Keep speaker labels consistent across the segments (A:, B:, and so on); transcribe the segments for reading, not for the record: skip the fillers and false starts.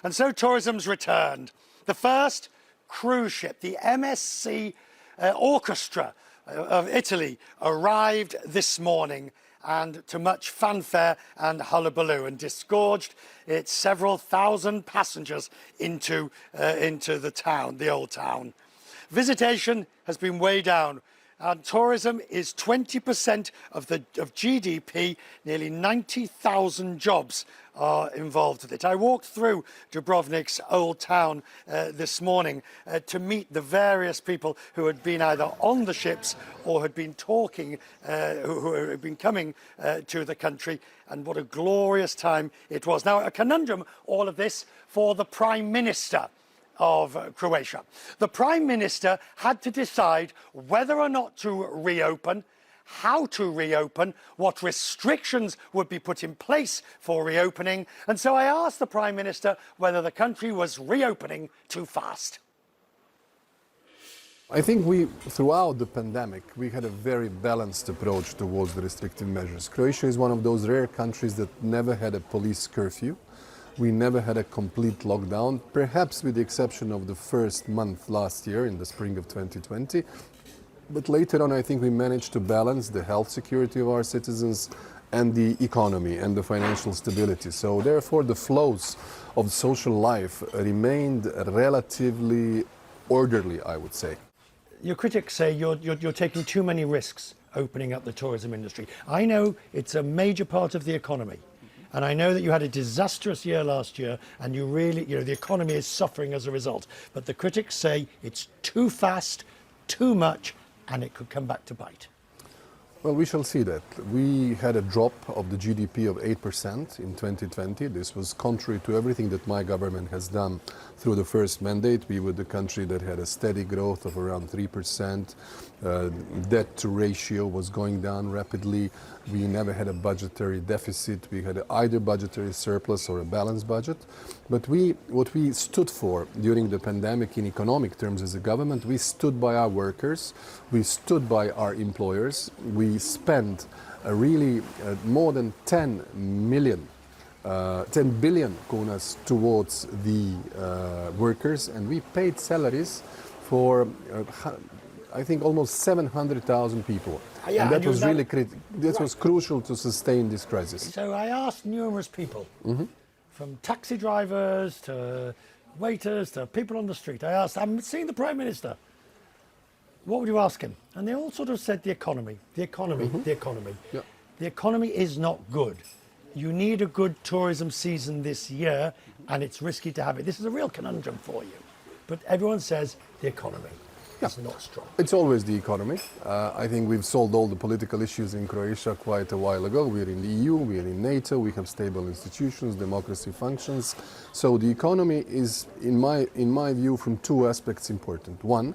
A: And so tourism's returned. The first cruise ship, the MSC Orchestra of Italy, arrived this morning, and to much fanfare and hullabaloo, and disgorged its several thousand passengers into the town, the old town. Visitation has been way down, and tourism is 20% of GDP. Nearly 90,000 jobs are involved with it. I walked through Dubrovnik's old town this morning to meet the various people who had been either on the ships or had been talking, who had been coming to the country, and what a glorious time it was. Now, a conundrum, all of this, for the Prime Minister of Croatia. The Prime Minister had to decide whether or not to reopen, how to reopen, what restrictions would be put in place for reopening. And so I asked the Prime Minister whether the country was reopening too fast.
B: I think throughout the pandemic, we had a very balanced approach towards the restrictive measures. Croatia is one of those rare countries that never had a police curfew. We never had a complete lockdown, perhaps with the exception of the first month last year in the spring of 2020. But later on, I think we managed to balance the health security of our citizens and the economy and the financial stability. So therefore, the flows of social life remained relatively orderly, I would say.
A: Your critics say you're taking too many risks opening up the tourism industry. I know it's a major part of the economy. And I know that you had a disastrous year last year, and you really, the economy is suffering as a result. But the critics say it's too fast, too much, and it could come back to bite.
B: Well, we shall see that. We had a drop of the GDP of 8% in 2020. This was contrary to everything that my government has done through the first mandate. We were the country that had a steady growth of around 3%. Debt to ratio was going down rapidly. We never had a budgetary deficit. We had either budgetary surplus or a balanced budget. But what we stood for during the pandemic in economic terms as a government, we stood by our workers, we stood by our employers, we spent really more than 10 billion kunas towards the workers, and we paid salaries for I think almost 700,000 people.
A: Yeah,
B: and that was really was crucial to sustain this crisis.
A: So I asked numerous people, from taxi drivers to waiters to people on the street. I asked, I'm seeing the Prime Minister. What would you ask him? And they all sort of said the economy, the economy, the economy. Yeah. The economy is not good. You need a good tourism season this year, and it's risky to have it. This is a real conundrum for you. But everyone says the economy is not strong.
B: It's always the economy. I think we've solved all the political issues in Croatia quite a while ago. We're in the EU, we're in NATO, we have stable institutions, democracy functions. So the economy is, in my view, from two aspects important. One,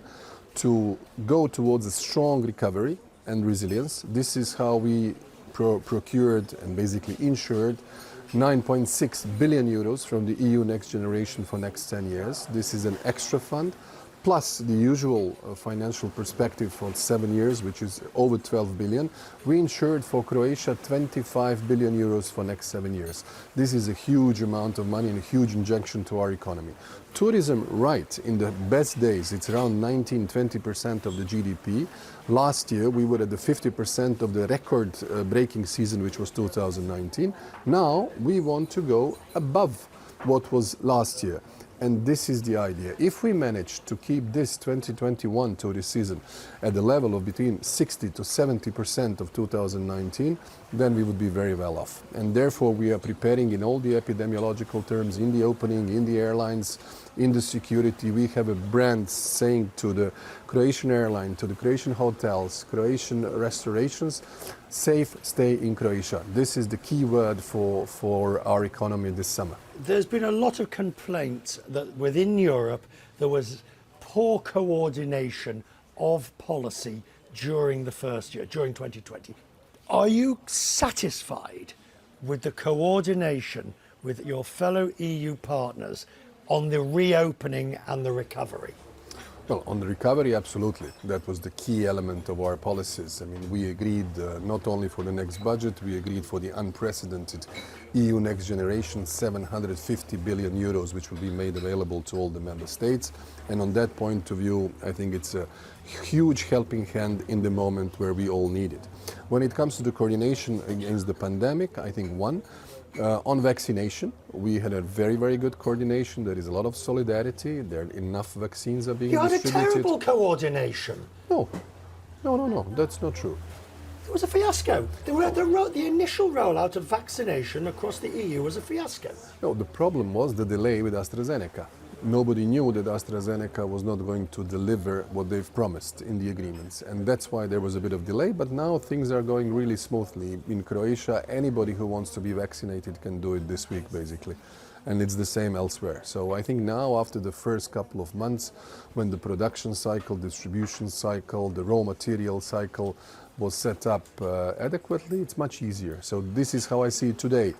B: to go towards a strong recovery and resilience. This is how we procured and basically insured 9.6 billion euros from the EU Next Generation for next 10 years. This is an extra fund, plus the usual financial perspective for 7 years, which is over 12 billion. We insured for Croatia 25 billion euros for next 7 years. This is a huge amount of money and a huge injection to our economy. Tourism, right, in the best days, it's around 19-20% of the GDP. Last year, we were at the 50% of the record-breaking season, which was 2019. Now, we want to go above what was last year. And this is the idea. If we manage to keep this 2021 tourist season at the level of between 60 to 70% of 2019, then we would be very well off. And therefore, we are preparing in all the epidemiological terms, in the opening, in the airlines, in the security. We have a brand saying to the Croatian airline, to the Croatian hotels, Croatian restaurations, safe stay in Croatia. This is the key word for our economy this summer.
A: There's been a lot of complaints that within Europe there was poor coordination of policy during the first year, during 2020. Are you satisfied with the coordination with your fellow EU partners on the reopening and the recovery?
B: Well, on the recovery, absolutely. That was the key element of our policies. I mean, we agreed not only for the next budget, we agreed for the unprecedented EU Next Generation, 750 billion euros, which will be made available to all the member states. And on that point of view, I think it's a huge helping hand in the moment where we all need it. When it comes to the coordination against the pandemic, I think on vaccination, we had a very, very good coordination. There is a lot of solidarity. There are enough vaccines are being
A: You had a
B: distributed.
A: terrible coordination.
B: No, that's not true.
A: It was a fiasco. The initial rollout of vaccination across the EU was a fiasco.
B: No, the problem was the delay with AstraZeneca. Nobody knew that AstraZeneca was not going to deliver what they've promised in the agreements. And that's why there was a bit of delay, but now things are going really smoothly. In Croatia, anybody who wants to be vaccinated can do it this week, basically. And it's the same elsewhere. So I think now, after the first couple of months, when the production cycle, distribution cycle, the raw material cycle was set up adequately, it's much easier. So this is how I see it today.